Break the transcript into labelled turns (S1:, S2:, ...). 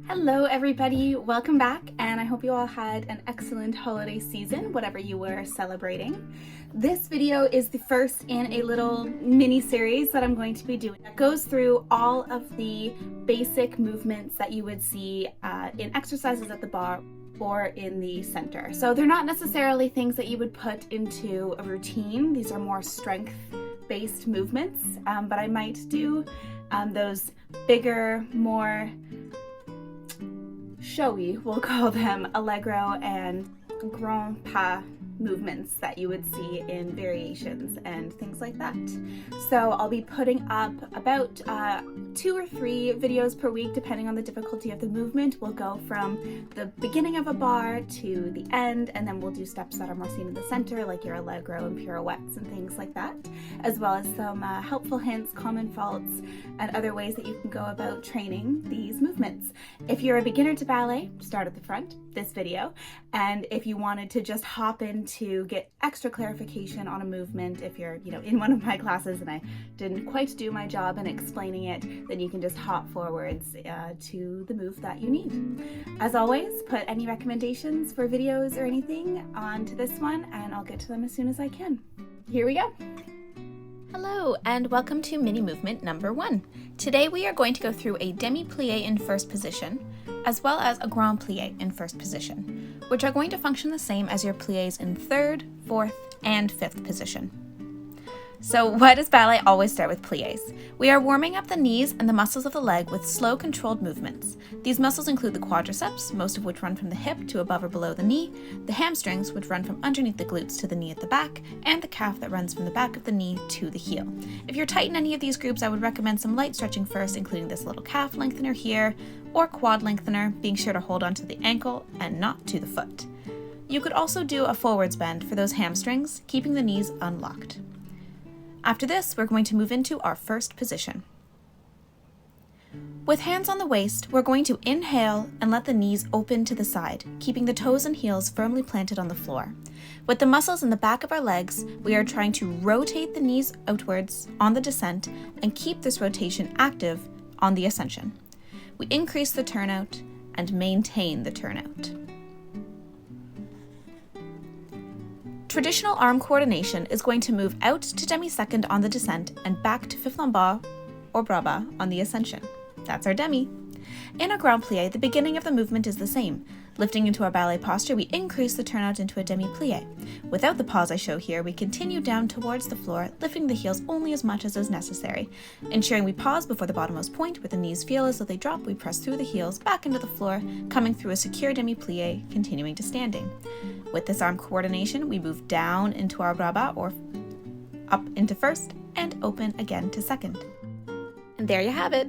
S1: Hello everybody, welcome back, and I hope you all had an excellent holiday season, whatever you were celebrating. This video is the first in a little mini series that I'm going to be doing that goes through all of the basic movements that you would see in exercises at the bar or in the center. So they're not necessarily things that you would put into a routine. These are more strength-based movements, but I might do those bigger, more showy, we'll call them, allegro and grand pas movements that you would see in variations and things like that. So I'll be putting up about 2 or 3 videos per week depending on the difficulty of the movement. We'll go from the beginning of a bar to the end, and then we'll do steps that are more seen in the center, like your allegro and pirouettes and things like that, as well as some helpful hints, common faults, and other ways that you can go about training these movements. If you're a beginner to ballet, start at the front, this video, and if you wanted to just hop in to get extra clarification on a movement, if you're in one of my classes and I didn't quite do my job in explaining it, then you can just hop forwards to the move that you need. As always, put any recommendations for videos or anything onto this one and I'll get to them as soon as I can. Here we go.
S2: Hello and welcome to mini movement number 1. Today we are going to go through a demi-plie in first position as well as a grand plie in first position, which are going to function the same as your pliés in 3rd, 4th, and 5th position. So why does ballet always start with pliés? We are warming up the knees and the muscles of the leg with slow, controlled movements. These muscles include the quadriceps, most of which run from the hip to above or below the knee, the hamstrings, which run from underneath the glutes to the knee at the back, and the calf that runs from the back of the knee to the heel. If you're tight in any of these groups, I would recommend some light stretching first, including this little calf lengthener here, or quad lengthener, being sure to hold onto the ankle and not to the foot. You could also do a forwards bend for those hamstrings, keeping the knees unlocked. After this, we're going to move into our first position. With hands on the waist, we're going to inhale and let the knees open to the side, keeping the toes and heels firmly planted on the floor. With the muscles in the back of our legs, we are trying to rotate the knees outwards on the descent and keep this rotation active on the ascension. We increase the turnout and maintain the turnout. Traditional arm coordination is going to move out to demi-second on the descent and back to fifth en bas or bras bas on the ascension. That's our demi. In a grand plie, the beginning of the movement is the same. Lifting into our ballet posture, we increase the turnout into a demi-plie. Without the pause I show here, we continue down towards the floor, lifting the heels only as much as is necessary. Ensuring we pause before the bottommost point, where the knees feel as though they drop, we press through the heels back into the floor, coming through a secure demi-plie, continuing to standing. With this arm coordination, we move down into our bras bas or up into first and open again to second. And there you have it.